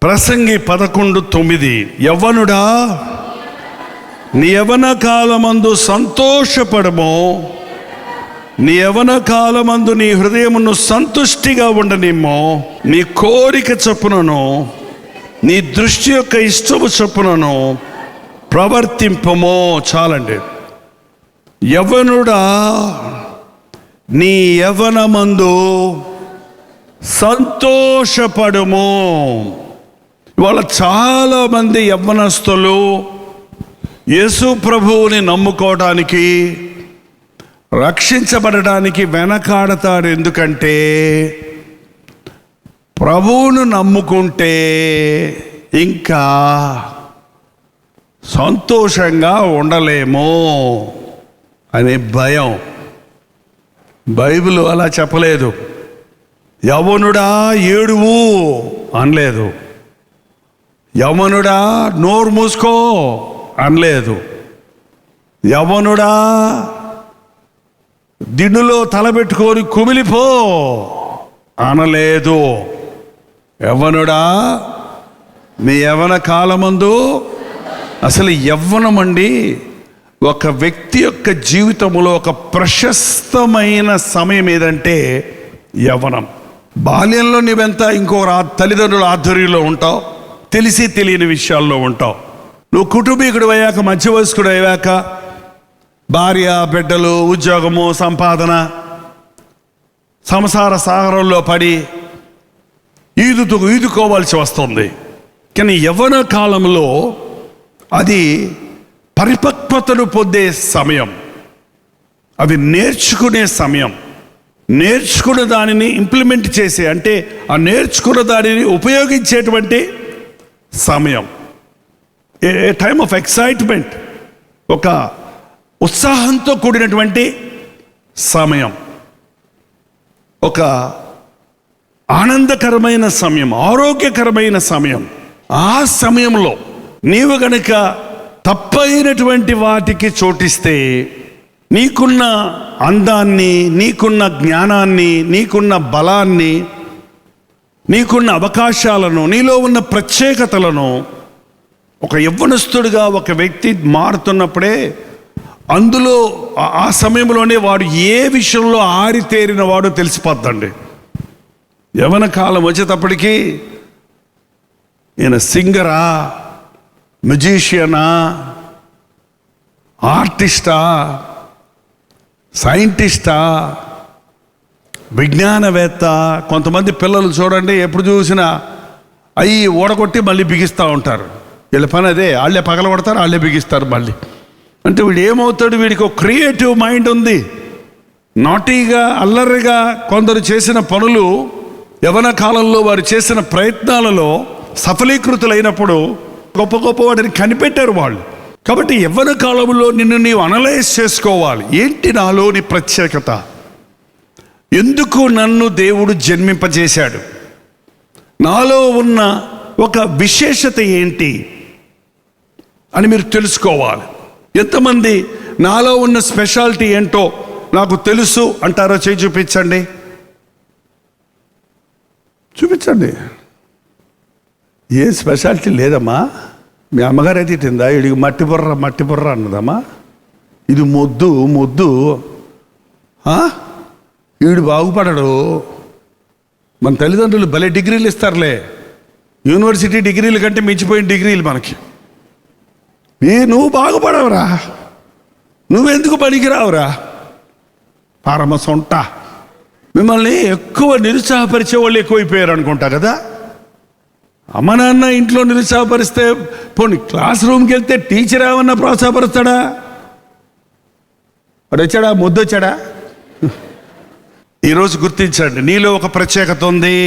ప్రసంగి 11:9. యవ్వనుడా, నీ యవ్వన కాలమందు సంతోషపడము, నీ యవ్వన కాలమందు నీ హృదయమును సంతుష్టిగా ఉండనిమ్మో, నీ కోరిక చొప్పునను నీ దృష్టి యొక్క ఇష్టము చొప్పునను ప్రవర్తింపమో. చాలండి. యవ్వనుడా, నీ యవ్వనమందు సంతోషపడము. ఇవాళ చాలామంది యవ్వనస్తులు యేసు ప్రభువుని నమ్ముకోవడానికి, రక్షించబడడానికి వెనకాడతారు. ఎందుకంటే ప్రభువును నమ్ముకుంటే ఇంకా సంతోషంగా ఉండలేమో అనే భయం. బైబిల్ అలా చెప్పలేదు. యవ్వనుడా ఏడువు అనలేదు. యవ్వనుడా నోరు మూసుకో అనలేదు. యవ్వనుడా దిండులో తలబెట్టుకొని కుమిలిపో అనలేదు. యవ్వనుడా, నీ యవ్వన కాలమందు, అసలు యవ్వనం అండి ఒక వ్యక్తి యొక్క జీవితంలో ఒక ప్రశస్తమైన సమయం ఏదంటే యవ్వనం. బాల్యంలో నువ్వెంత ఇంకో తల్లిదండ్రుల ఆధ్వర్యంలో ఉంటావు, తెలిసి తెలియని విషయాల్లో ఉంటావు. నువ్వు కుటుంబీకుడు అయ్యాక, మధ్య వయస్కుడు అయ్యాక, భార్య బిడ్డలు, ఉద్యోగము, సంపాదన, సంసార సాగరంలో పడి ఈదుకోవాల్సి వస్తుంది. కానీ యవ్వన కాలంలో అది పరిపక్వతను పొందే సమయం, అది నేర్చుకునే సమయం, నేర్చుకున్న దానిని ఇంప్లిమెంట్ చేసే, అంటే ఆ నేర్చుకున్న దానిని ఉపయోగించేటువంటి సమయం. ఏ టైమ్ ఆఫ్ ఎక్సైట్మెంట్, ఒక ఉత్సాహంతో కూడినటువంటి సమయం, ఒక ఆనందకరమైన సమయం, ఆరోగ్యకరమైన సమయం. ఆ సమయంలో నీవు గనక తప్పైనటువంటి వాటికి చోటిస్తే నీకున్న అందాన్ని, నీకున్న జ్ఞానాన్ని, నీకున్న బలాన్ని, నీకున్న అవకాశాలను, నీలో ఉన్న ప్రత్యేకతలను ఒక యవ్వనస్తుడిగా ఒక వ్యక్తి మారుతున్నప్పుడే, అందులో ఆ సమయంలోనే వాడు ఏ విషయంలో ఆరితేరిన వాడు తెలిసిపోద్దండి. యవ్వన కాలం వచ్చేటప్పటికీ ఈయన సింగరా, మ్యూజిషియనా, ఆర్టిస్టా, సైంటిస్టా, విజ్ఞానవేత్త. కొంతమంది పిల్లలు చూడండి, ఎప్పుడు చూసినా అవి ఓడగొట్టి మళ్ళీ బిగిస్తూ ఉంటారు. వీళ్ళ పని అదే, వాళ్ళే పగలగొడతారు, వాళ్ళే బిగిస్తారు మళ్ళీ. అంటే వీడు ఏమవుతాడు, వీడికి ఒక క్రియేటివ్ మైండ్ ఉంది. నాటీగా, అల్లరిగా కొందరు చేసిన పనులు యవ్వన కాలంలో వారు చేసిన ప్రయత్నాలలో సఫలీకృతులైనప్పుడు గొప్ప గొప్ప వాటిని కనిపెట్టారు వాళ్ళు. కాబట్టి యవ్వన కాలంలో నిన్ను నీవు అనలైజ్ చేసుకోవాలి. ఏంటి నాలోని ప్రత్యేకత, ఎందుకు నన్ను దేవుడు జన్మింపజేశాడు, నాలో ఉన్న ఒక విశేషత ఏంటి అని మీరు తెలుసుకోవాలి. ఎంతమంది నాలో ఉన్న స్పెషాలిటీ ఏంటో నాకు తెలుసు అంటారో చేయి చూపించండి. చూపించండి. ఏ స్పెషాలిటీ లేదమ్మా. మీ అమ్మగారు అయితే తిందా, వీడికి మట్టి బుర్ర అన్నదమ్మా, ఇది మొద్దు వీడు బాగుపడడు. మన తల్లిదండ్రులు భలే డిగ్రీలు ఇస్తారులే, యూనివర్సిటీ డిగ్రీల కంటే మించిపోయిన డిగ్రీలు మనకి. నువ్వు బాగుపడవురా, నువ్వెందుకు పనికిరావురా, పరమ సొంట. మిమ్మల్ని ఎక్కువ నిరుత్సాహపరిచే వాళ్ళు ఎక్కువైపోయారు అనుకుంటా కదా. అమ్మ నాన్న ఇంట్లో నిరుత్సాహపరిస్తే పోనీ క్లాస్ రూమ్కి వెళ్తే టీచర్ ఏమన్నా ప్రోత్సాహపరుస్తాడా? వాడు వచ్చాడా, ముద్దొచ్చాడా? ఈరోజు గుర్తించండి, నీలో ఒక ప్రత్యేకత ఉంది.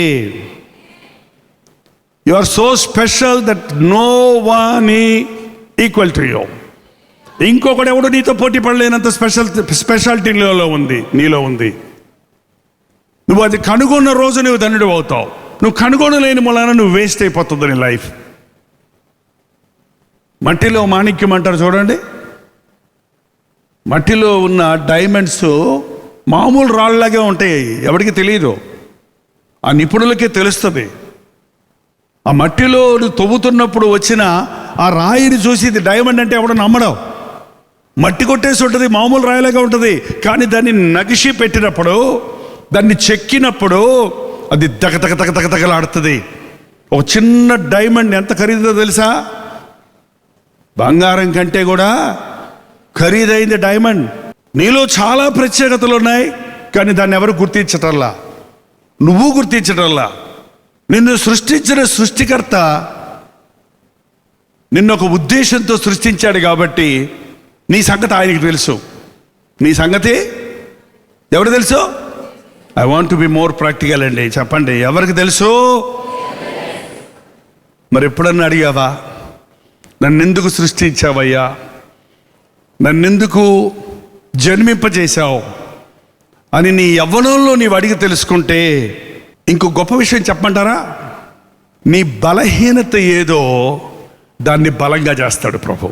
You are so special that no one equal to you. ఇంకొకటి ఎవడు నీతో పోటీ పడలేనంత స్పెషాలిటీ నీలో ఉంది. నువ్వు అది కనుగొన్న రోజు నువ్వు ధన్యుడు అవుతావు. నువ్వు కనుగొనలేని మూలాన నువ్వు వేస్ట్ అయిపోతుంది నీ లైఫ్. మట్టిలో మాణిక్యం అంటారు చూడండి. మట్టిలో ఉన్న డైమండ్స్ మామూలు రాళ్ళలాగే ఉంటాయి, ఎవరికి తెలియదు, ఆ నిపుణులకే తెలుస్తుంది. ఆ మట్టిలో తవ్వుతున్నప్పుడు వచ్చిన ఆ రాయిని చూసి ఇది డైమండ్ అంటే ఎవడో నమ్మడం. మట్టి కొట్టేసి ఉంటుంది, మామూలు రాయిలాగా ఉంటుంది. కానీ దాన్ని నగిషి పెట్టినప్పుడు, దాన్ని చెక్కినప్పుడు అది తగతగలాడుతుంది. ఒక చిన్న డైమండ్ ఎంత ఖరీదో తెలుసా? బంగారం కంటే కూడా ఖరీదైంది డైమండ్. నీలో చాలా ప్రత్యేకతలు ఉన్నాయి, కానీ దాన్ని ఎవరు గుర్తించటల్లా. నువ్వు గుర్తించటల్లా. నిన్ను సృష్టించిన సృష్టికర్త నిన్ను ఒక ఉద్దేశంతో సృష్టించాడు కాబట్టి నీ సంగతి ఆయనకి తెలుసు. నీ సంగతి ఎవరు తెలుసు? I want to be more practical అండి. చెప్పండి, ఎవరికి తెలుసు? మరి ఎప్పుడన్నా అడిగావా, నన్నెందుకు సృష్టించావయ్యా, నన్నెందుకు జన్మింపజేశావు అని నీ యవ్వనంలో నీవు అడిగి తెలుసుకుంటే, ఇంకో గొప్ప విషయం చెప్పమంటారా? నీ బలహీనత ఏదో దాన్ని బలంగా చేస్తాడు ప్రభు.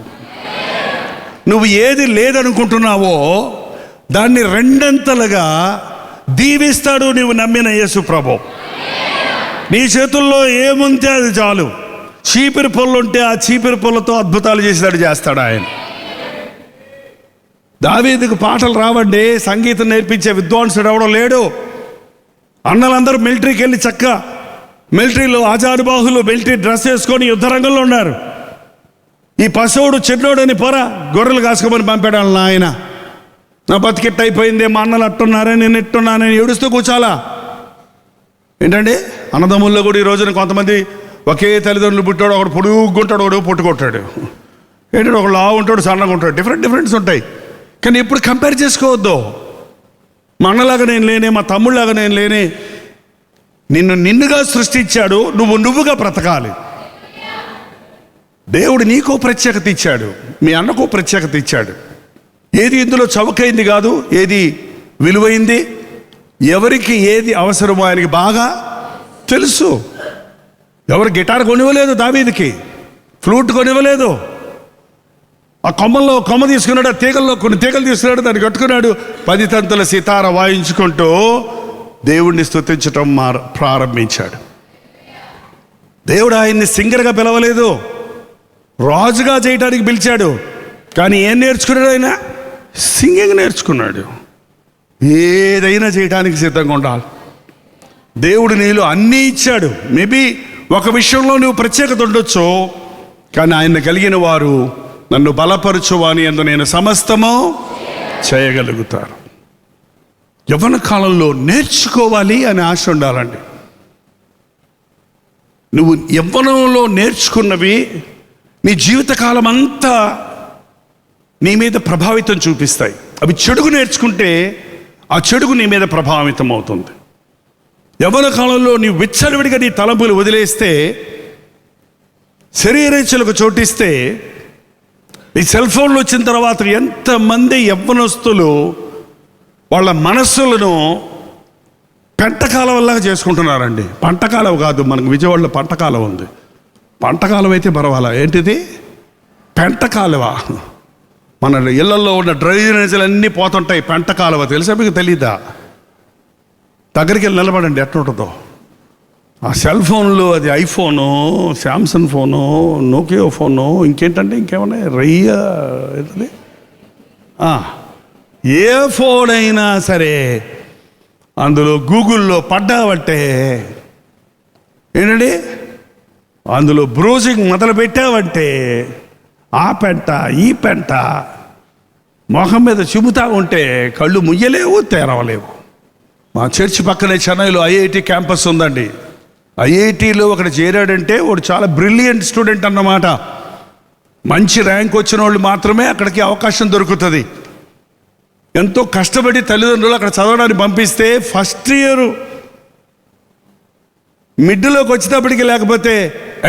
నువ్వు ఏది లేదనుకుంటున్నావో దాన్ని రెండంతలుగా దీవిస్తాడు నువ్వు నమ్మిన యేసు ప్రభు. నీ చేతుల్లో ఏముంటే అది చాలు. చీపిరి పొల్లు ఉంటే ఆ చీపిరి పొల్లతో అద్భుతాలు చేస్తాడు ఆయన. దావీదుకు పాటలు రావండి, సంగీతం నేర్పించే విద్వాంసుడు ఎవడో లేడు. అన్నలందరూ మిలిటరీకి వెళ్ళి మిలిటరీలో ఆజానుబాహులు మిలిటరీ డ్రెస్ వేసుకొని యుద్ధరంగంలో ఉన్నారు. ఈ పశువుడు చిన్నోడని పొర గొర్రెలు కాసుకోమని పంపాడు ఆయన. నా బతికిట్టు అయిపోయింది, మా అన్నలు అట్టున్నారని నేను ఇట్టున్నానని ఏడుస్తూ కూర్చోాలా ఏంటండి? అన్నదమ్ముల్లో కూడా ఈ రోజున కొంతమంది ఒకే తల్లిదండ్రులు పుట్టాడు, ఒకడు పొడుగుంటాడు, ఒకడు పొట్టుకుంటాడు. ఏంటంటే ఒకడు లావు ఉంటాడు, సన్నగా ఉంటాడు. డిఫరెన్స్ ఉంటాయి. కానీ ఇప్పుడు కంపేర్ చేసుకోవద్దు. మా అన్నలాగా నేను లేనే, మా తమ్ముళ్ళలాగా నేను లేనే. నిన్నుగా సృష్టించాడు, నువ్వుగా బ్రతకాలి. దేవుడు నీకో ప్రత్యేకత ఇచ్చాడు, మీ అన్నకో ప్రత్యేకత ఇచ్చాడు. ఏది ఇందులో చౌకైంది కాదు, ఏది విలువైంది, ఎవరికి ఏది అవసరమో ఆయనకి బాగా తెలుసు. ఎవరు గిటార్ కొనివ్వలేదు దావీదుకి, ఫ్లూట్ కొనివ్వలేదు. ఆ కొమ్మల్లో కొమ్మ తీసుకున్నాడు, ఆ తీగల్లో కొన్ని తీగలు తీసుకున్నాడు, దాన్ని కట్టుకున్నాడు. 10 తంతుల సితార వాయించుకుంటూ దేవుణ్ణి స్తుతించటం ప్రారంభించాడు. దేవుడు ఆయన్ని సింగర్గా పిలవలేదు, రాజుగా చేయడానికి పిలిచాడు. కానీ ఏం నేర్చుకున్నాడు ఆయన? సింగింగ్ నేర్చుకున్నాడు. ఏదైనా చేయడానికి సిద్ధంగా ఉండాలి. దేవుడు నీలో అన్నీ ఇచ్చాడు. మేబీ ఒక విషయంలో నువ్వు ప్రత్యేకత ఉండొచ్చు, కానీ ఆయన కలిగిన వారు నన్ను బలపరచువాని యందు నేను సమస్తము చేయగలుగుతారు. యవ్వన కాలంలో నేర్చుకోవాలి అనే ఆశ ఉండాలండి. నువ్వు యవ్వనంలో నేర్చుకున్నవి నీ జీవితకాలం అంతా నీ మీద ప్రభావితం చూపిస్తాయి. అవి చెడుగు నేర్చుకుంటే ఆ చెడుగు నీ మీద ప్రభావితం అవుతుంది. యవ్వన కాలంలో నీ విచ్చలవిడిగా నీ తలంపులు వదిలేస్తే, శరీరేచ్ఛలకు చోటిస్తే, ఈ సెల్ ఫోన్లు వచ్చిన తర్వాత ఎంతమంది యవ్వనస్తులు వాళ్ళ మనస్సులను పెంటకాలవల్లాగా చేసుకుంటున్నారండి. పంటకాలం కాదు, మనకు విజయవాడలో పంటకాలం ఉంది. పంటకాలం అయితే పర్వాలా, ఏంటిది పెంటకాలువ. మన ఇళ్లలో ఉన్న డ్రైనేజీలు అన్నీ పోతుంటాయి. పెంటకాలువ తెలుసా మీకు? తెలీదా? దగ్గరికి వెళ్ళి నిలబడండి, ఎట్లా ఉంటుందో. ఆ సెల్ ఫోన్లు, అది ఐఫోను, శాంసంగ్ ఫోను, నోకియో ఫోను, ఇంకేమన్నా ఏంటది, ఏ ఫోన్ అయినా సరే అందులో గూగుల్లో పడ్డావంటే ఏంటండి, అందులో బ్రౌజింగ్ మొదలు పెట్టావంటే ఆ పెంట ఈ పెంట మొహం మీద చిబుతా ఉంటే కళ్ళు ముయ్యలేవు, తెరవలేవు. మా చర్చి పక్కనే చెన్నైలో ఐఐటి క్యాంపస్ ఉందండి. ఐఐటిలో ఒకటి చేరాడంటే వాడు చాలా బ్రిలియంట్ స్టూడెంట్ అన్నమాట. మంచి ర్యాంక్ వచ్చిన వాళ్ళు మాత్రమే అక్కడికి అవకాశం దొరుకుతుంది. ఎంతో కష్టపడి తల్లిదండ్రులు అక్కడ చదవడానికి పంపిస్తే ఫస్ట్ ఇయర్ మిడ్లోకి వచ్చేటప్పటికి, లేకపోతే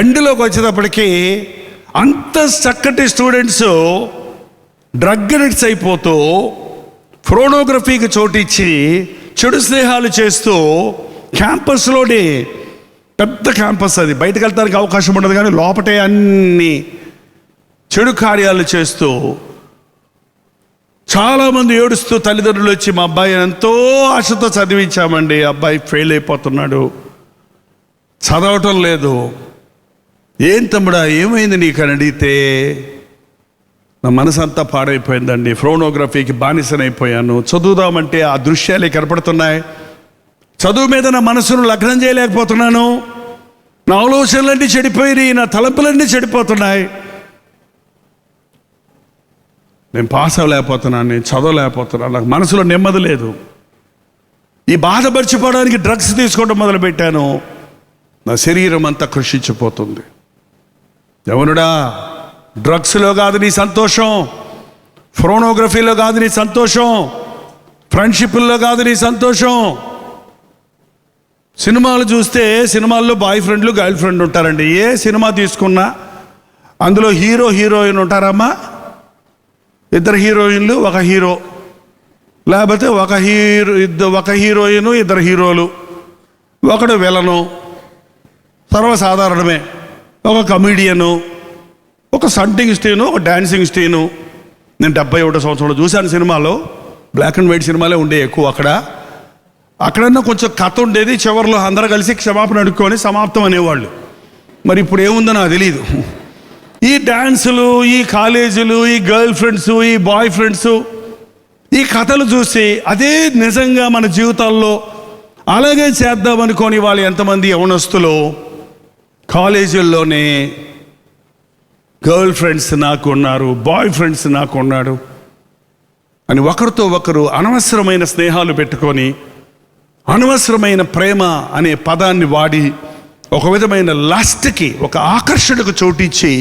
ఎండ్లోకి వచ్చేటప్పటికి అంత చక్కటి స్టూడెంట్స్ డ్రగ్ అడిక్ట్స్ అయిపోతూ, ఫోనోగ్రఫీకి చోటిచ్చి చెడు స్నేహాలు చేస్తూ, క్యాంపస్లోని పెద్ద క్యాంపస్ అది, బయటకు వెళ్తానికి అవకాశం ఉండదు, కానీ లోపటే అన్ని చెడు కార్యాలు చేస్తూ చాలామంది ఏడుస్తూ తల్లిదండ్రులు వచ్చి, మా అబ్బాయి ఎంతో ఆశతో చదివించామండి, అబ్బాయి ఫెయిల్ అయిపోతున్నాడు, చదవటం లేదు, ఏం తమ్ముడా ఏమైంది నీకు అని అడిగితే, నా మనసు అంతా పాడైపోయిందండి, ఫ్రోనోగ్రఫీకి బానిసనైపోయాను. చదువుదామంటే ఆ దృశ్యాలే కనపడుతున్నాయి, చదువు మీద నా మనసును లగ్నం చేయలేకపోతున్నాను, నా ఆలోచనలన్నీ చెడిపోయినాయి, నా తలంపులన్నీ చెడిపోతున్నాయి, నేను పాస్ అవ్వలేకపోతున్నాను, నేను చదవలేకపోతున్నాను, నాకు మనసులో నెమ్మది లేదు. ఈ బాధ మర్చిపోవడానికి డ్రగ్స్ తీసుకోవడం మొదలుపెట్టాను, నా శరీరం అంతా కృషించిపోతుంది. యవనుడా, డ్రగ్స్లో కాదు నీ సంతోషం, ఫ్రోనోగ్రఫీలో కాదు నీ సంతోషం, ఫ్రెండ్షిప్లో కాదు నీ సంతోషం. సినిమాలు చూస్తే సినిమాల్లో బాయ్ ఫ్రెండ్లు గర్ల్ ఫ్రెండ్ ఉంటారండి. ఏ సినిమా తీసుకున్నా అందులో హీరో హీరోయిన్ ఉంటారమ్మా, ఇద్దరు హీరోయిన్లు ఒక హీరో, లేకపోతే ఒక హీరోయిన్ ఇద్దరు హీరోలు, ఒకడు విలను, సర్వసాధారణమే, ఒక కమీడియను, ఒక సంటింగ్ స్టీను, ఒక డాన్సింగ్ స్టీను. నేను 71 సంవత్సరంలో చూశాను సినిమాలో, బ్లాక్ అండ్ వైట్ సినిమాలే ఉండే ఎక్కువ. అక్కడన్నా కొంచెం కథ ఉండేది, చివరిలో అందరూ కలిసి క్షమాపణ అడుక్కొని సమాప్తం అనేవాళ్ళు. మరి ఇప్పుడు ఏముందో నాకు తెలియదు. ఈ డ్యాన్సులు, ఈ కాలేజీలు, ఈ గర్ల్ ఫ్రెండ్స్, ఈ బాయ్ ఫ్రెండ్స్, ఈ కథలు చూసి అదే నిజంగా మన జీవితాల్లో అలాగే చేద్దామనుకోని వాళ్ళు ఎంతమంది యవనస్తులు కాలేజీల్లోనే గర్ల్ ఫ్రెండ్స్ నాకు ఉన్నారు, బాయ్ ఫ్రెండ్స్ నాకు ఉన్నాడు అని ఒకరితో ఒకరు అనవసరమైన స్నేహాలు పెట్టుకొని, అనవసరమైన ప్రేమ అనే పదాన్ని వాడి ఒక విధమైన లస్ట్కి, ఒక ఆకర్షణకు చోటిచ్చి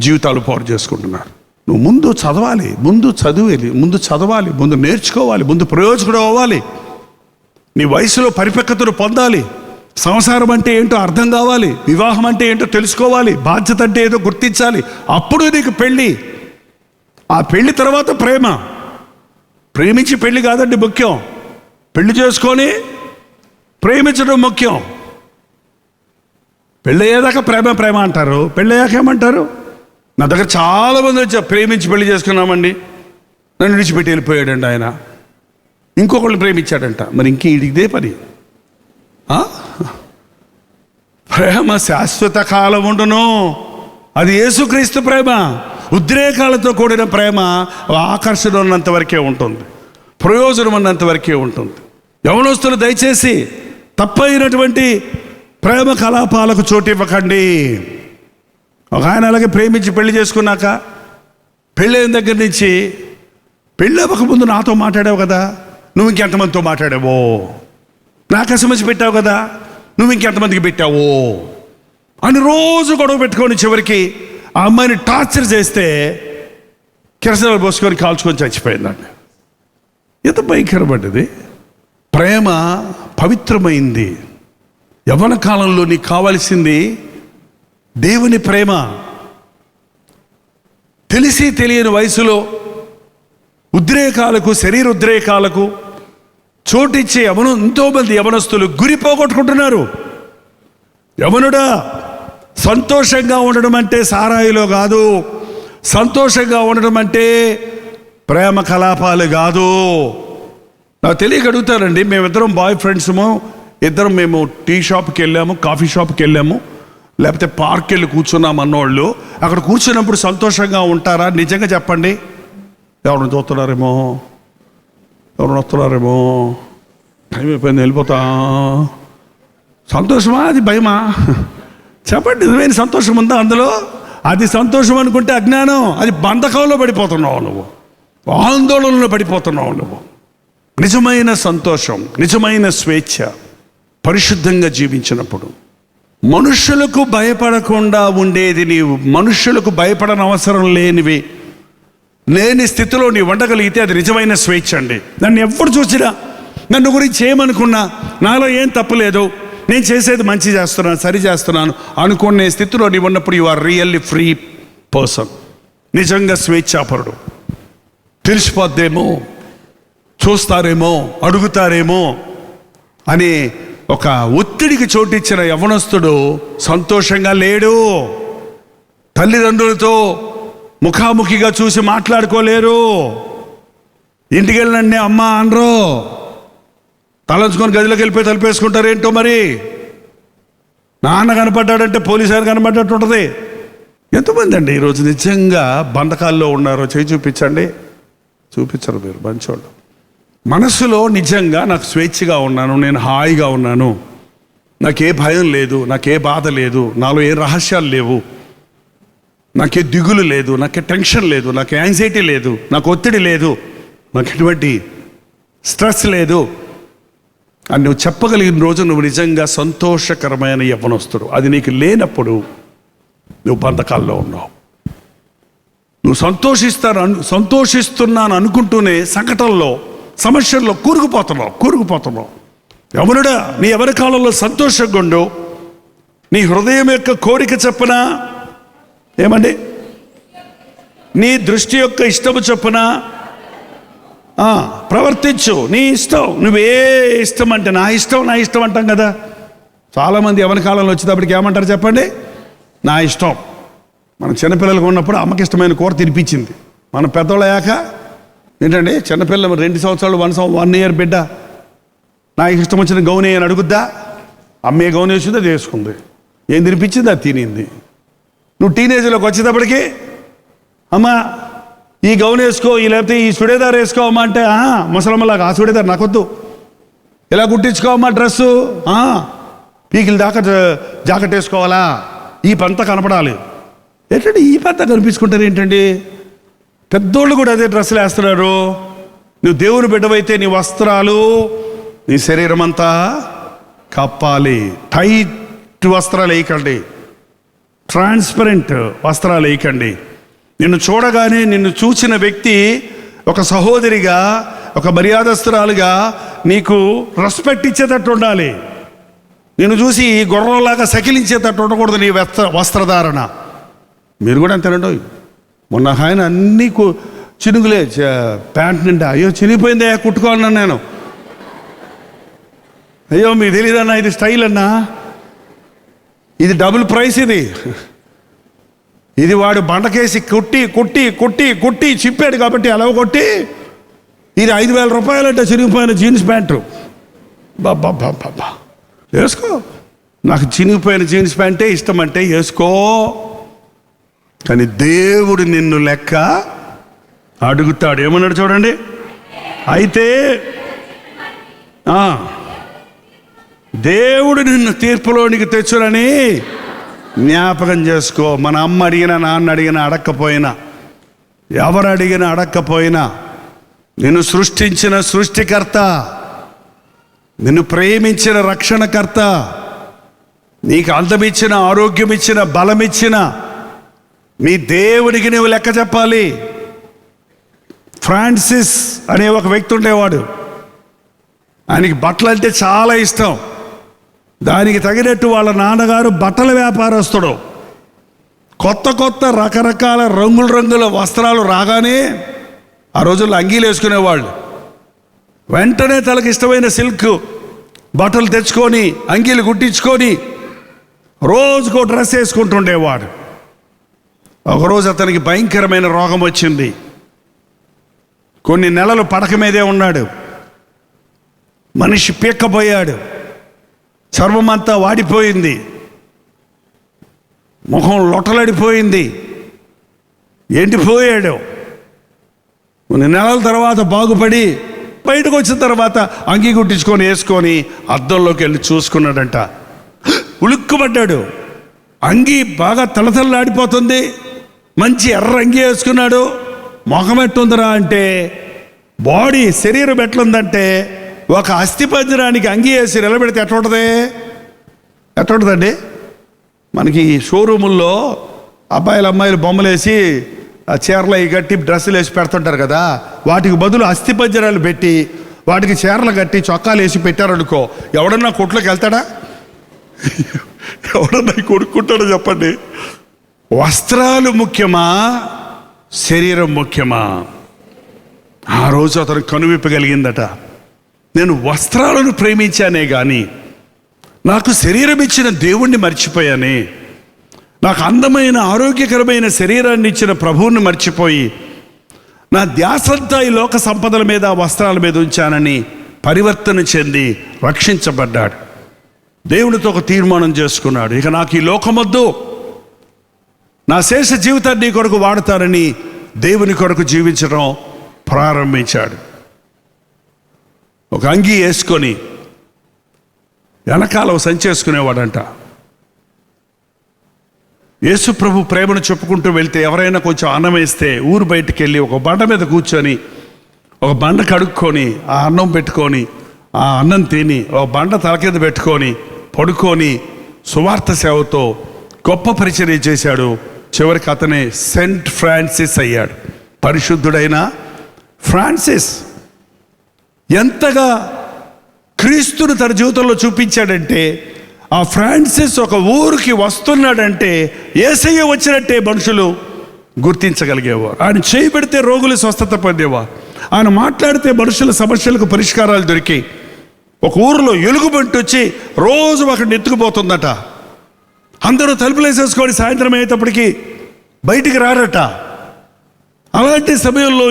జీవితాలు పాడు చేసుకుంటున్నారు. నువ్వు ముందు చదవాలి, ముందు చదవాలి, ముందు నేర్చుకోవాలి, ముందు ప్రయోజకుడు అవ్వాలి, నీ వయసులో పరిపక్వతను పొందాలి, సంసారం అంటే ఏంటో అర్థం కావాలి, వివాహం అంటే ఏంటో తెలుసుకోవాలి, బాధ్యత అంటే ఏదో గుర్తించాలి. అప్పుడు నీకు పెళ్ళి, ఆ పెళ్లి తర్వాత ప్రేమ. ప్రేమించి పెళ్లి కాదండి ముఖ్యం, పెళ్లి చేసుకొని ప్రేమించడం ముఖ్యం. పెళ్ళయ్యేదాకా ప్రేమ అంటారు, పెళ్ళయ్యాక ఏమంటారు? నా దగ్గర చాలామంది వచ్చారు, ప్రేమించి పెళ్లి చేసుకున్నామండి, నన్ను విడిచిపెట్టి వెళ్ళిపోయాడండి ఆయన, ఇంకొకళ్ళు ప్రేమించాడంట. మరి ఇదే పని. ప్రేమ శాశ్వత కాలం ఉండును, అది యేసుక్రీస్తు ప్రేమ. ఉద్రేకాలతో కూడిన ప్రేమ ఆకర్షణ ఉన్నంత వరకే ఉంటుంది, ప్రయోజనం ఉన్నంత వరకే ఉంటుంది. యవనస్తులు దయచేసి తప్పైనటువంటి ప్రేమ కలాపాలకు చోటు ఇవ్వకండి. ఒక ఆయన అలాగే ప్రేమించి పెళ్లి చేసుకున్నాక, పెళ్ళైన దగ్గర నుంచి పెళ్ళి అవ్వకముందు నాతో మాట్లాడావు కదా, నువ్వు ఇంకెంతమందితో మాట్లాడావో, నాకు ఎస్ఎంఎస్ పెట్టావు కదా, నువ్వు ఇంకెంతమందికి పెట్టావో అని రోజు గొడవ పెట్టుకొని చివరికి ఆ అమ్మాయిని టార్చర్ చేస్తే కిరసనాలు పోసుకొని కాల్చుకొని చచ్చిపోయిందండి. ఎంత భయంకరపడ్డది. ప్రేమ పవిత్రమైంది. యవ్వన కాలంలో నీకు కావలసింది దేవుని ప్రేమ. తెలిసి తెలియని వయసులో ఉద్రేకాలకు, శరీర ఉద్రేకాలకు చోటిచ్చే ఎంతోమంది యవనస్తులు గురి పోగొట్టుకుంటున్నారు. యవనుడా, సంతోషంగా ఉండడం అంటే సారాయిలో కాదు, సంతోషంగా ఉండడం అంటే ప్రేమ కలాపాలు కాదు. నాకు తెలియక అడుగుతారండి, మేమిద్దరం బాయ్ ఫ్రెండ్స్ము, ఇద్దరం మేము టీ షాప్కి వెళ్ళాము, కాఫీ షాప్కి వెళ్ళాము, లేకపోతే పార్క్ వెళ్ళి కూర్చున్నాం అన్నోళ్ళు, అక్కడ కూర్చున్నప్పుడు సంతోషంగా ఉంటారా? నిజంగా చెప్పండి. ఎవరిని చూస్తున్నారేమో, ఎవరిని వస్తున్నారేమో, టైం అయిపోయింది వెళ్ళిపోతా, సంతోషమా అది భయమా? చెప్పండి, నిజమైన సంతోషం ఉందా అందులో? అది సంతోషం అనుకుంటే అజ్ఞానం, అది బంధకంలో పడిపోతున్నావు నువ్వు, ఆందోళనలో పడిపోతున్నావు నువ్వు. నిజమైన సంతోషం, నిజమైన స్వేచ్ఛ పరిశుద్ధంగా జీవించినప్పుడు. మనుషులకు భయపడకుండా ఉండేది నీవు, మనుషులకు భయపడని అవసరం లేని స్థితిలో నీవు ఉండగలిగితే అది నిజమైన స్వేచ్ఛ అండి. నన్ను ఎవ్వరు చూసినా, నన్ను గురించి ఏమనుకున్నా, నాలో ఏం తప్పులేదు, నేను చేసేది మంచి చేస్తున్నాను, సరి చేస్తున్నాను అనుకునే స్థితిలో నీవు ఉన్నప్పుడు you are really free person. నిజంగా స్వేచ్ఛాపరుడు. తెలిసిపోద్దేమో, చూస్తారేమో, అడుగుతారేమో అని ఒక ఒత్తిడికి చోటిచ్చిన యవ్వనస్తుడు సంతోషంగా లేడు. తల్లిదండ్రులతో ముఖాముఖిగా చూసి మాట్లాడుకోలేరు. ఇంటికి వెళ్ళండి అమ్మ అనరు, తలంచుకొని గదిలోకి వెళ్ళిపోయి తలుపేసుకుంటారు. ఏంటో మరి నాన్న కనపడ్డాడంటే పోలీసు ఆయన కనపడ్డట్టు ఉంటుంది. ఎంతమంది అండి ఈరోజు నిజంగా బంధకాల్లో ఉన్నారో చేయి చూపించండి. చూపించరు మీరు మంచోళ్ళు. మనసులో నిజంగా నాకు స్వేచ్ఛగా ఉన్నాను, నేను హాయిగా ఉన్నాను, నాకే భయం లేదు, నాకే బాధ లేదు, నాలో ఏ రహస్యాలు లేవు, నాకే దిగులు లేదు, నాకే టెన్షన్ లేదు, నాకు యాంగ్జైటీ లేదు, నాకు ఒత్తిడి లేదు, నాకు ఎటువంటి స్ట్రెస్ లేదు అని నువ్వు చెప్పగలిగిన రోజు నువ్వు నిజంగా సంతోషకరమైన యవ్వనస్తుడు. అది నీకు లేనప్పుడు నువ్వు బంధకాల్లో ఉన్నావు. నువ్వు సంతోషిస్తున్నాను అనుకుంటూనే సంకటంలో, సమస్యల్లో కూరుకుపోతున్నావు. యవనుడా, నీ ఎవరి కాలంలో సంతోషంగా ఉండు. నీ హృదయం యొక్క కోరిక చెప్పన ఏమండి, నీ దృష్టి యొక్క ఇష్టము చొప్పున ప్రవర్తించు. నీ ఇష్టం, నువ్వే ఇష్టం అంటే నా ఇష్టం అంటాం కదా. చాలామంది ఎవరి కాలంలో వచ్చేటప్పటికి ఏమంటారు చెప్పండి, నా ఇష్టం. మనం చిన్నపిల్లలకు ఉన్నప్పుడు అమ్మకి ఇష్టమైన కూర తినిపించింది. మనం పెద్దోళ్ళు అయ్యాక ఏంటండి, చిన్నపిల్ల 2 సంవత్సరాలు 1 ఇయర్ బిడ్డ నాకు ఇష్టం వచ్చిన గౌని అని అడుగుద్దా? అమ్మే గౌని వేసింది, అది వేసుకుంది. ఏం తినిపించింది, అది తినింది. నువ్వు టీనేజ్లోకి వచ్చేటప్పటికి అమ్మ ఈ గౌన్ వేసుకో, లేకపోతే ఈ సుడేదార్ వేసుకోవమ్మా అంటే ముసలమ్మలాగా ఆ సుడేదార్ నాకొద్దు, ఇలా కుట్టించుకోవమ్మా డ్రెస్సు, పీకిల దాకా జాకెట్ వేసుకోవాలా, ఈ పంత కనపడాలి. ఏంటంటే ఈ పంత కనిపించుకుంటారు ఏంటండి? పెద్దోళ్ళు కూడా అదే డ్రెస్సులు వేస్తున్నారు. నువ్వు దేవుని బిడ్డవైతే నీ వస్త్రాలు నీ శరీరం అంతా కప్పాలి. టైట్ వస్త్రాలు వేయకండి, ట్రాన్స్పరెంట్ వస్త్రాలు వేయకండి. నిన్ను చూడగానే నిన్ను చూసిన వ్యక్తి ఒక సహోదరిగా, ఒక మర్యాదస్తురాలుగా నీకు రెస్పెక్ట్ ఇచ్చేటట్టు ఉండాలి. నిన్ను చూసి గొర్రెలాగా సకిలించేటట్టు ఉండకూడదు నీ వస్త్రధారణ. మీరు కూడా అంతేనండి. మొన్న ఆయన అన్నీ చినుగులే ప్యాంట్ నిండా, అయ్యో చినిగిపోయిందే కుట్టుకోవాలన్నా నేను, అయ్యో మీకు తెలియదన్నా ఇది స్టైల్ అన్నా, ఇది డబుల్ ప్రైస్, ఇది వాడు బండకేసి కుట్టి చిప్పాడు కాబట్టి అలవ కొట్టి ఇది 5,000 రూపాయలంటే చినిగిపోయిన జీన్స్ ప్యాంటు. బాబా వేసుకో, నాకు చినిగిపోయిన జీన్స్ ప్యాంటే ఇష్టం అంటే వేసుకో. కానీ దేవుడు నిన్ను లెక్క అడుగుతాడు. ఏమన్నాడు చూడండి, అయితే దేవుడు నిన్ను తీర్పులోనికి తెచ్చునని జ్ఞాపకం చేసుకో. మన అమ్మ అడిగినా, నాన్న అడిగినా, అడక్కపోయినా, ఎవరు అడిగినా అడక్కపోయినా, నిన్ను సృష్టించిన సృష్టికర్త, నిన్ను ప్రేమించిన రక్షణకర్త, నీకు అందమిచ్చిన, ఆరోగ్యం ఇచ్చిన, బలమిచ్చిన మీ దేవుడికి నువ్వు లెక్క చెప్పాలి. ఫ్రాన్సిస్ అనే ఒక వ్యక్తి ఉండేవాడు. ఆయనకి బట్టలు అంటే చాలా ఇష్టం. దానికి తగినట్టు వాళ్ళ నాన్నగారు బట్టల వ్యాపారస్తుడు. కొత్త రకరకాల రంగుల వస్త్రాలు రాగానే ఆ రోజుల్లో అంగీలు వేసుకునేవాళ్ళు. వెంటనే తనకి ఇష్టమైన సిల్క్ బట్టలు తెచ్చుకొని అంగీలు కుట్టించుకొని రోజుకో డ్రెస్ వేసుకుంటుండేవాడు. ఒకరోజు అతనికి భయంకరమైన రోగం వచ్చింది. కొన్ని నెలలు పడక మీదే ఉన్నాడు. మనిషి పీక్కపోయాడు, చర్మమంతా వాడిపోయింది, ముఖం లొట్టలడిపోయింది, ఎండిపోయాడు. కొన్ని నెలల తర్వాత బాగుపడి బయటకు వచ్చిన తర్వాత అంగీ కుట్టించుకొని వేసుకొని అద్దంలోకి వెళ్ళి చూసుకున్నాడంట. ఉలుక్కుపడ్డాడు. అంగీ బాగా తలతల్లాడిపోతుంది, మంచి ఎర్ర అంగీ వేసుకున్నాడు. ముఖం ఎట్టుందిరా అంటే, బాడీ శరీరం ఎట్లుందంటే ఒక అస్థిపంజరానికి అంగీ వేసి నిలబెడితే ఎట్టుంటుందండి? మనకి షోరూముల్లో అబ్బాయిలు అమ్మాయిలు బొమ్మలు వేసి చీరలు అవి కట్టి డ్రెస్సులు వేసి పెడుతుంటారు కదా, వాటికి బదులు అస్థిపంజరాలు పెట్టి వాటికి చీరలు కట్టి చొక్కాలు వేసి పెట్టారనుకో, ఎవడన్నా కొట్లోకి వెళ్తాడా? ఎవడన్నా కొడుకుంటాడో చెప్పండి. వస్త్రాలు ముఖ్యమా, శరీరం ముఖ్యమా? ఆ రోజు అతను కనువిప్పగలిగిందట. నేను వస్త్రాలను ప్రేమించానే కానీ నాకు శరీరం ఇచ్చిన దేవుణ్ణి మర్చిపోయానే. నాకు అందమైన ఆరోగ్యకరమైన శరీరాన్ని ఇచ్చిన ప్రభువుని మర్చిపోయి నా ధ్యాసంతా ఈ లోక సంపదల మీద, వస్త్రాల మీద ఉంచానని పరివర్తన చెంది రక్షించబడ్డాడు. దేవునితో ఒక తీర్మానం చేసుకున్నాడు, ఇక నాకు ఈ లోకమొద్దు, నా శేష జీవితాన్ని నీ కొరకు వాడతానని దేవుని కొరకు జీవించడం ప్రారంభించాడు. ఒక అంగీ వేసుకొని వెనకాల సంచేసుకునేవాడంట. యేసు ప్రభు ప్రేమను చెప్పుకుంటూ వెళ్తే ఎవరైనా కొంచెం అన్నం వేస్తే ఊరు బయటికి వెళ్ళి ఒక బండ మీద కూర్చొని ఒక బండ కడుక్కొని ఆ అన్నం పెట్టుకొని ఆ అన్నం తిని ఒక బండ తల కింద పెట్టుకొని పడుకొని సువార్త సేవతో గొప్ప పరిచర్య చేశాడు. చివరికి అతనే సెయింట్ ఫ్రాన్సిస్ అయ్యాడు, పరిశుద్ధుడైన ఫ్రాన్సిస్. ఎంతగా క్రీస్తును తన జీవితంలో చూపించాడంటే, ఆ ఫ్రాన్సిస్ ఒక ఊరికి వస్తున్నాడంటే యేసయ్య వచ్చినట్టే మనుషులు గుర్తించగలిగేవారు. ఆయన చేయబెడితే రోగులు స్వస్థత పొందేవారు, ఆయన మాట్లాడితే మనుషుల సమస్యలకు పరిష్కారాలు దొరికి. ఒక ఊరిలో ఎలుగుబంటి వచ్చి రోజు అక్కడ ఎత్తుకుపోతుందట. అందరూ తలుపులు వేసేసుకొని సాయంత్రం అయ్యేటప్పటికి బయటికి రారట. అలాంటి సమయంలో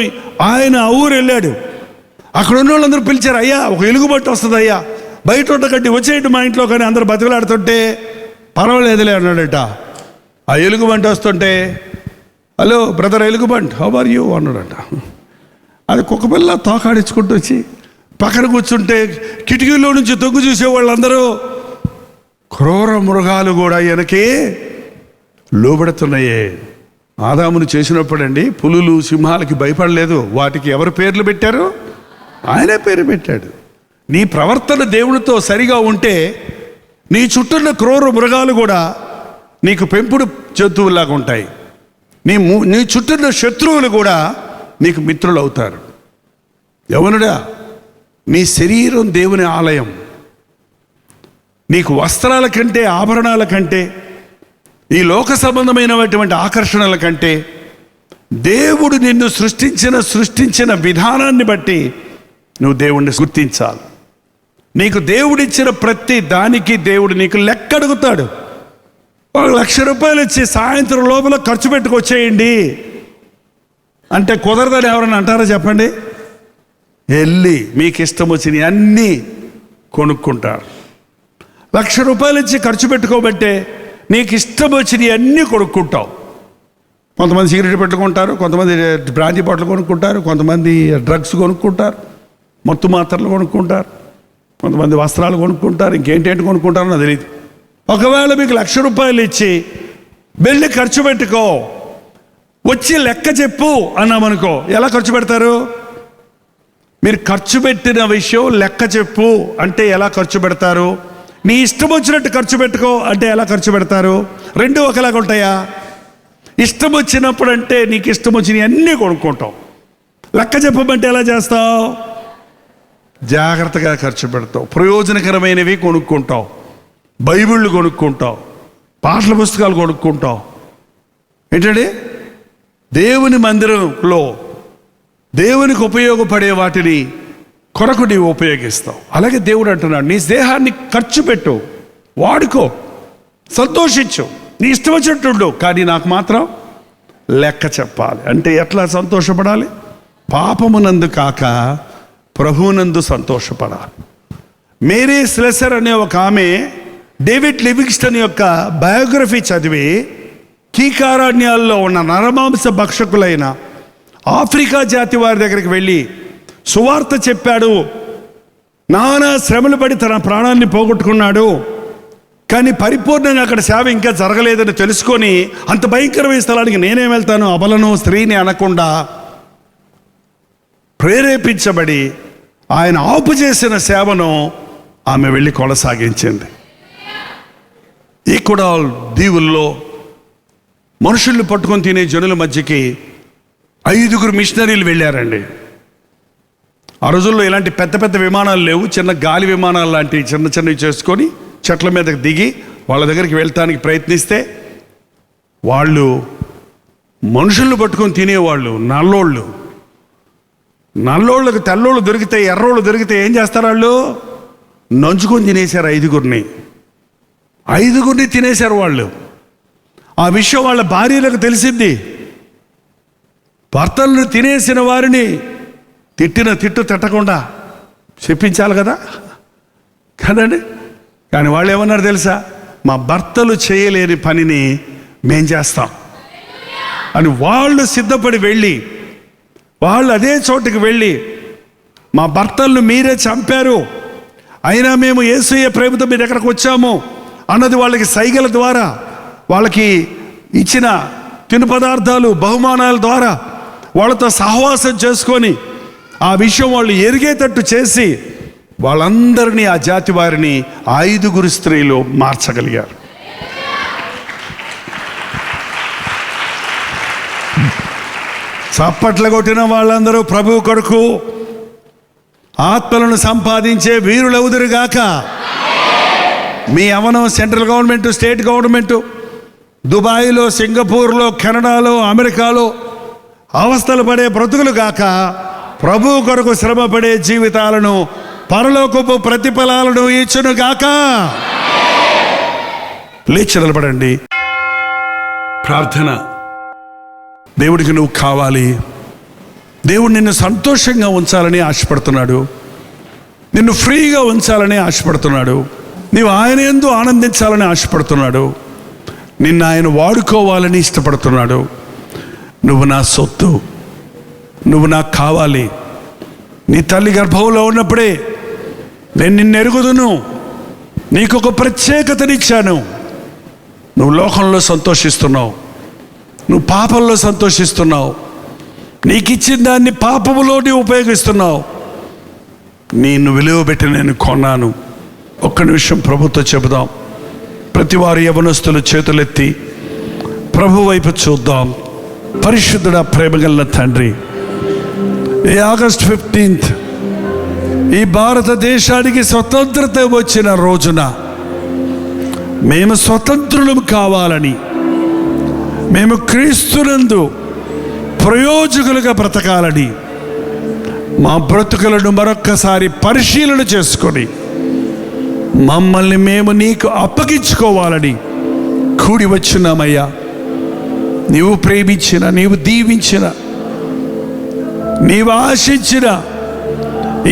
ఆయన ఆ ఊరు వెళ్ళాడు. అక్కడ ఉన్న వాళ్ళందరూ పిలిచారు, అయ్యా ఒక ఎలుగుబంటి వస్తుంది అయ్యా, బయట ఉండకండి, వచ్చేయండి మా ఇంట్లో. కానీ అందరు బతిలాడుతుంటే పర్వాలేదులే అన్నాడట. ఆ ఎలుగుబంటి వస్తుంటే, హలో బ్రదర్ ఎలుగుబంటి, హౌ ఆర్ యూ అన్నాడట. అది కుక్కపిల్ల తోకాడించుకుంటూ వచ్చి పక్కన కూర్చుంటే కిటికీలో నుంచి తొంగు చూసే వాళ్ళందరూ క్రూర మృగాలు కూడా ఈయనకి లోబడుతున్నాయే. ఆదామును చేసినప్పుడండి పులులు సింహాలకి భయపడలేదు, వాటికి ఎవరు పేర్లు పెట్టారు? ఆయనే పేరు పెట్టాడు. నీ ప్రవర్తన దేవునితో సరిగా ఉంటే నీ చుట్టూన్న క్రూర మృగాలు కూడా నీకు పెంపుడు జంతువులాగా ఉంటాయి. నీ చుట్టూన్న శత్రువులు కూడా నీకు మిత్రులు అవుతారు. యవనుడా, నీ శరీరం దేవుని ఆలయం. నీకు వస్త్రాల కంటే, ఆభరణాల కంటే, ఈ లోక సంబంధమైనటువంటి ఆకర్షణల కంటే దేవుడు నిన్ను సృష్టించిన విధానాన్ని బట్టి నువ్వు దేవుణ్ణి గుర్తించాలి. నీకు దేవుడిచ్చిన ప్రతి దానికి దేవుడు నీకు లెక్క అడుగుతాడు. ₹1,00,000 ఇచ్చి సాయంత్రం లోపల ఖర్చు పెట్టుకొచ్చేయండి అంటే కుదరదని ఎవరైనా అంటారా చెప్పండి? వెళ్ళి మీకు ఇష్టం వచ్చినవి అన్నీ కొనుక్కుంటారు. ₹1,00,000 ఇచ్చి ఖర్చు పెట్టుకోబట్టే నీకు ఇష్టం వచ్చినవి అన్నీ కొనుక్కుంటావు. కొంతమంది సిగరెట్ పెట్టుకుంటారు, కొంతమంది బ్రాంతి బాటిల్ కొనుక్కుంటారు, కొంతమంది డ్రగ్స్ కొనుక్కుంటారు, మత్తు మాత్రలు కొనుక్కుంటారు, కొంతమంది వస్త్రాలు కొనుక్కుంటారు, ఇంకేంటేంటి కొనుక్కుంటారో నాకు తెలియదు. ఒకవేళ మీకు ₹1,00,000 ఇచ్చి వెళ్ళి ఖర్చు పెట్టుకో, వచ్చి లెక్క చెప్పు అన్నామనుకో, ఎలా ఖర్చు పెడతారు? మీరు ఖర్చు పెట్టిన విషయం లెక్క చెప్పు అంటే ఎలా ఖర్చు పెడతారు? నీ ఇష్టం వచ్చినట్టు ఖర్చు పెట్టుకో అంటే ఎలా ఖర్చు పెడతారు? రెండు ఒకలాగా ఉంటాయా? ఇష్టం వచ్చినప్పుడు అంటే నీకు ఇష్టం వచ్చినవి అన్నీ కొనుక్కుంటావు. లెక్క చెప్పమంటే ఎలా చేస్తావు? జాగ్రత్తగా ఖర్చు పెడతావు. ప్రయోజనకరమైనవి కొనుక్కుంటావు, బైబిళ్ళు కొనుక్కుంటావు, పాటల పుస్తకాలు కొనుక్కుంటావు. ఏంటంటే దేవుని మందిరంలో దేవునికి ఉపయోగపడే వాటిని కొరకు నీవు ఉపయోగిస్తావు. అలాగే దేవుడు అంటున్నాడు, నీ దేహాన్ని ఖర్చు పెట్టు, వాడుకో, సంతోషించు, నీ ఇష్టం వచ్చినట్టు, కానీ నాకు మాత్రం లెక్క చెప్పాలి. అంటే ఎట్లా సంతోషపడాలి? పాపమునందు కాక ప్రభువునందు సంతోషపడాలి. మేరీ స్లెసర్ అనే ఒక ఆమె డేవిడ్ లివింగ్స్టన్ యొక్క బయోగ్రఫీ చదివి కీకారణ్యాల్లో ఉన్న నరమాంస భక్షకులైన ఆఫ్రికా జాతి వారి దగ్గరికి వెళ్ళి సువార్త చెప్పాడు. నానా శ్రమలు పడి తన ప్రాణాన్ని పోగొట్టుకున్నాడు, కానీ పరిపూర్ణంగా అక్కడ సేవ ఇంకా జరగలేదని తెలుసుకొని అంత భయంకరమైన స్థలానికి నేనేం వెళ్తాను, అబలను స్త్రీని అనకుండా ప్రేరేపించబడి ఆయన ఆపు చేసిన సేవను ఆమె వెళ్ళి కొనసాగించింది. ఈక్వెడార్ దీవుల్లో మనుషుల్ని పట్టుకొని తినే జనుల మధ్యకి 5 మిషనరీలు వెళ్ళారండి. ఆ రోజుల్లో ఇలాంటి పెద్ద పెద్ద విమానాలు లేవు, చిన్న గాలి విమానాలు లాంటివి చిన్న చిన్నవి చేసుకొని చెట్ల మీదకి దిగి వాళ్ళ దగ్గరికి వెళ్ళటానికి ప్రయత్నిస్తే వాళ్ళు మనుషుల్ని పట్టుకొని తినేవాళ్ళు. నల్లోళ్ళకి తెల్లోళ్ళు దొరికితే, ఎర్రోళ్ళు దొరికితే ఏం చేస్తారు? వాళ్ళు నంచుకొని తినేశారు. 5గురిని తినేశారు వాళ్ళు. ఆ విషయం వాళ్ళ భార్యలకు తెలిసింది. భర్తలను తినేసిన వారిని తిట్టిన తిట్టు తిట్టకుండా చెప్పించాలి కదండి. కానీ వాళ్ళు ఏమన్నారు తెలుసా? మా భర్తలు చేయలేని పనిని మేం చేస్తాం అని వాళ్ళు సిద్ధపడి వెళ్ళి, వాళ్ళు అదే చోటుకి వెళ్ళి, మా భర్తలను మీరే చంపారు, అయినా మేము యేసయ్య ప్రేమతో మీ దగ్గరకు వచ్చాము అన్నది వాళ్ళకి సైగల ద్వారా, వాళ్ళకి ఇచ్చిన తిను పదార్థాలు బహుమానాల ద్వారా వాళ్ళతో సహవాసం చేసుకొని ఆ విషయం వాళ్ళు ఎరిగేటట్టు చేసి వాళ్ళందరినీ, ఆ జాతి వారిని 5 స్త్రీలు మార్చగలిగారు. చప్పట్లు కొట్టిన వాళ్ళందరూ ప్రభు కొరకు ఆత్మలను సంపాదించే వీరులవుదురుగాక. మీ యవ్వనం సెంట్రల్ గవర్నమెంట్, స్టేట్ గవర్నమెంట్, దుబాయ్లో, సింగపూర్లో, కెనడాలో, అమెరికాలో అవస్థలు పడే బ్రతుకులు గాక, ప్రభు కొరకు శ్రమ పడే జీవితాలను, పరలోకపు ప్రతిఫలాలను ఇచ్చును గాక. లేచి నిలబడండి. ప్రార్థన. దేవుడికి నువ్వు కావాలి. దేవుడు నిన్ను సంతోషంగా ఉంచాలని ఆశపడుతున్నాడు, నిన్ను ఫ్రీగా ఉంచాలని ఆశపడుతున్నాడు, నీవు ఆయన యందు ఆనందించాలని ఆశపడుతున్నాడు, నిన్ను ఆయన వాడుకోవాలని ఇష్టపడుతున్నాడు. నువ్వు నా సొత్తు, నువ్వు నాకు కావాలి. నీ తల్లి గర్భంలో ఉన్నప్పుడే నేను నిన్ను ఎరుగుదును, నీకు ఒక ప్రత్యేకతనిచ్చాను. నువ్వు లోకంలో సంతోషిస్తున్నావు, నువ్వు పాపంలో సంతోషిస్తున్నావు, నీకు ఇచ్చిన దాన్ని పాపములోనే ఉపయోగిస్తున్నావు. నిన్ను విలువ పెట్టి నేను కొన్నాను. ఒక్క నిమిషం ప్రభుతో చెబుదాం. ప్రతి వారు యవనస్తులు చేతులెత్తి ప్రభు వైపు చూద్దాం. పరిశుద్ధుడా, ప్రేమగల తండ్రి, ఈ ఆగస్ట్ 15 ఈ భారతదేశానికి స్వతంత్రత వచ్చిన రోజున మేము స్వతంత్రులం కావాలని, మేము క్రీస్తునందు ప్రయోజకులుగా బ్రతకాలని, మా బ్రతుకులను మరొక్కసారి పరిశీలన చేసుకొని మమ్మల్ని మేము నీకు అప్పగించుకోవాలని కూడి వచ్చినామయ్యా. నీవు ప్రేమించిన, నీవు దీవించిన, నీవు ఆశించిన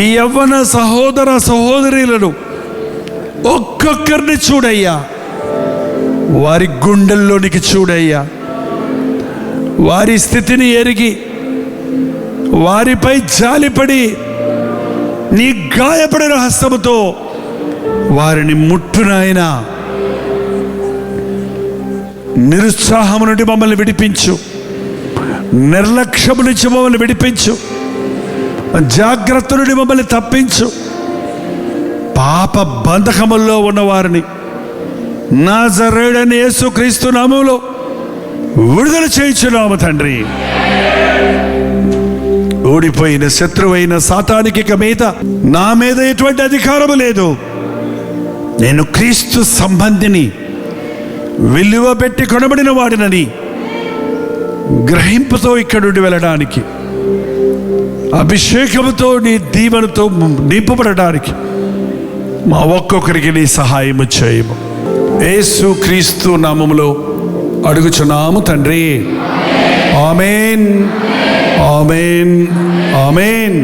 ఈ యవ్వన సహోదర సహోదరులను ఒక్కొక్కరిని చూడయ్యా, వారి గుండెల్లోనికి చూడయ్యా, వారి స్థితిని ఎరిగి వారిపై జాలిపడి నీ గాయపడిన హస్తముతో వారిని ముట్టునాయనా. నిరుత్సాహము నుండి మమ్మల్ని విడిపించు, నిర్లక్ష్యము నుంచి మమ్మల్ని విడిపించు, జాగ్రత్త నుండి మమ్మల్ని తప్పించు. పాప బంధకముల్లో ఉన్నవారిని నజరేయుడైన యేసుక్రీస్తు నామములో విడుదల చేయించున్నాము తండ్రి. ఓడిపోయిన శత్రువైన సాతానికి ఇక మీద నా మీద ఎటువంటి అధికారము లేదు. నేను క్రీస్తు సంబంధిని, విలువ పెట్టి కొనబడిన వాడినని గ్రహింపుతో ఇక్కడి నుండి వెళ్ళడానికి, అభిషేకముతో నీ దీవెనతో నింపబడడానికి మా ఒక్కొక్కరికి నీ సహాయము చేయము. యేసు క్రీస్తు నామములో అడుగుచున్నాము తండ్రి. ఆమేన్, ఆమేన్, ఆమేన్.